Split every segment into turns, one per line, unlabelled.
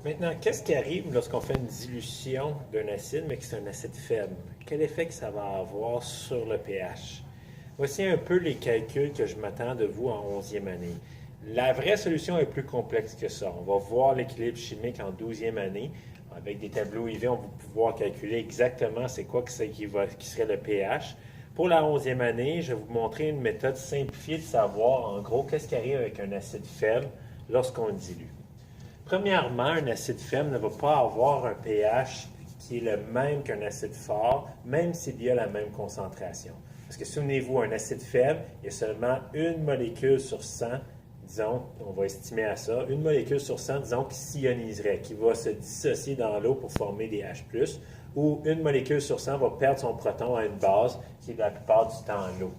Maintenant, qu'est-ce qui arrive lorsqu'on fait une dilution d'un acide, mais que c'est un acide faible? Quel effet que ça va avoir sur le pH? Voici un peu les calculs que je m'attends de vous en 11e année. La vraie solution est plus complexe que ça. On va voir l'équilibre chimique en 12e année. Avec des tableaux IV, on va pouvoir calculer exactement c'est quoi qui serait le pH. Pour la 11e année, je vais vous montrer une méthode simplifiée de savoir en gros qu'est-ce qui arrive avec un acide faible lorsqu'on le dilue. Premièrement, un acide faible ne va pas avoir un pH qui est le même qu'un acide fort, même s'il y a la même concentration. Parce que souvenez-vous, un acide faible, il y a seulement une molécule sur 100, disons, on va estimer à ça, une molécule sur 100, disons, qui s'ioniserait, qui va se dissocier dans l'eau pour former des H+, ou une molécule sur 100 va perdre son proton à une base, qui est la plupart du temps l'eau.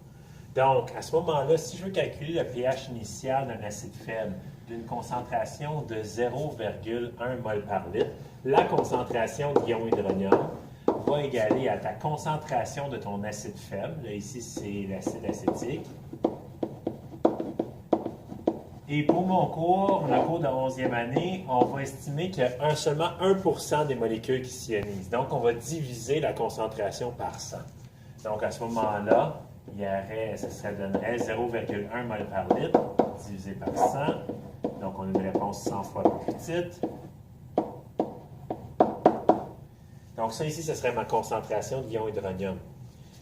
Donc, à ce moment-là, si je veux calculer le pH initial d'un acide faible d'une concentration de 0,1 mol par litre, la concentration d'ion hydronium va égaler à ta concentration de ton acide faible. Là, ici, c'est l'acide acétique. Et pour mon cours, le cours de 11e année, on va estimer qu'il y a seulement 1% des molécules qui s'ionisent. Donc, on va diviser la concentration par 100. Donc, à ce moment-là, ça donnerait 0,1 mol par litre divisé par 100. Donc, on a une réponse 100 fois plus petite. Donc, ça ici, ce serait ma concentration d'ion hydronium.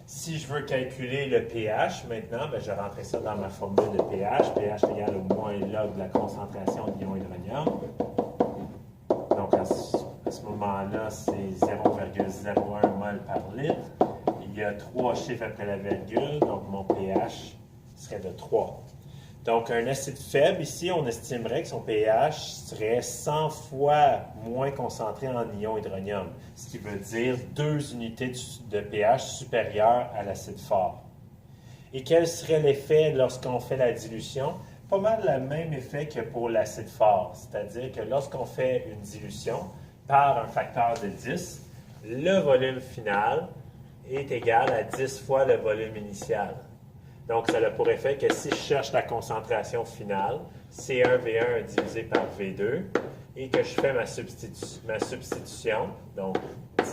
Si je veux calculer le pH, maintenant, je rentrerai ça dans ma formule de pH. pH égale au moins log de la concentration d'ion hydronium. Donc, à ce moment-là, c'est 0,01 mol par litre. Il y a 3 chiffres après la virgule, donc mon pH serait de 3. Donc, un acide faible, ici, on estimerait que son pH serait 100 fois moins concentré en ion hydronium, ce qui veut dire 2 unités de pH supérieures à l'acide fort. Et quel serait l'effet lorsqu'on fait la dilution? Pas mal le même effet que pour l'acide fort, c'est-à-dire que lorsqu'on fait une dilution par un facteur de 10, le volume final est égal à 10 fois le volume initial. Donc, ça a pour effet que si je cherche la concentration finale, C1V1 divisé par V2, et que je fais ma substitution, donc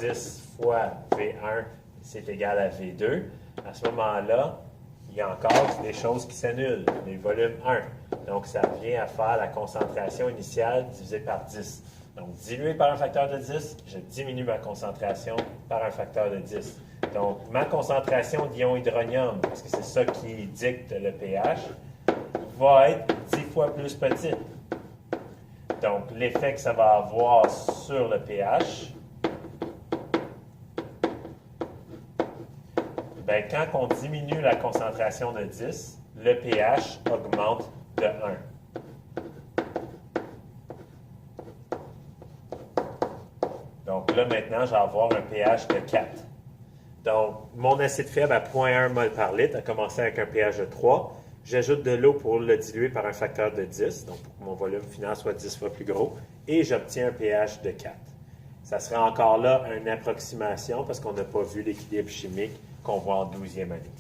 10 fois V1, c'est égal à V2, à ce moment-là, il y a encore des choses qui s'annulent, les volumes 1. Donc, ça revient à faire la concentration initiale divisée par 10. Donc, dilué par un facteur de 10, je diminue ma concentration par un facteur de 10. Donc, ma concentration d'ion hydronium, parce que c'est ça qui dicte le pH, va être 10 fois plus petite. Donc, l'effet que ça va avoir sur le pH, quand on diminue la concentration de 10, le pH augmente de 1. Donc là, maintenant, je vais avoir un pH de 4. Donc, mon acide faible à 0,1 mol par litre a commencé avec un pH de 3. J'ajoute de l'eau pour le diluer par un facteur de 10, donc pour que mon volume final soit 10 fois plus gros, et j'obtiens un pH de 4. Ça sera encore là une approximation parce qu'on n'a pas vu l'équilibre chimique qu'on voit en 12e année.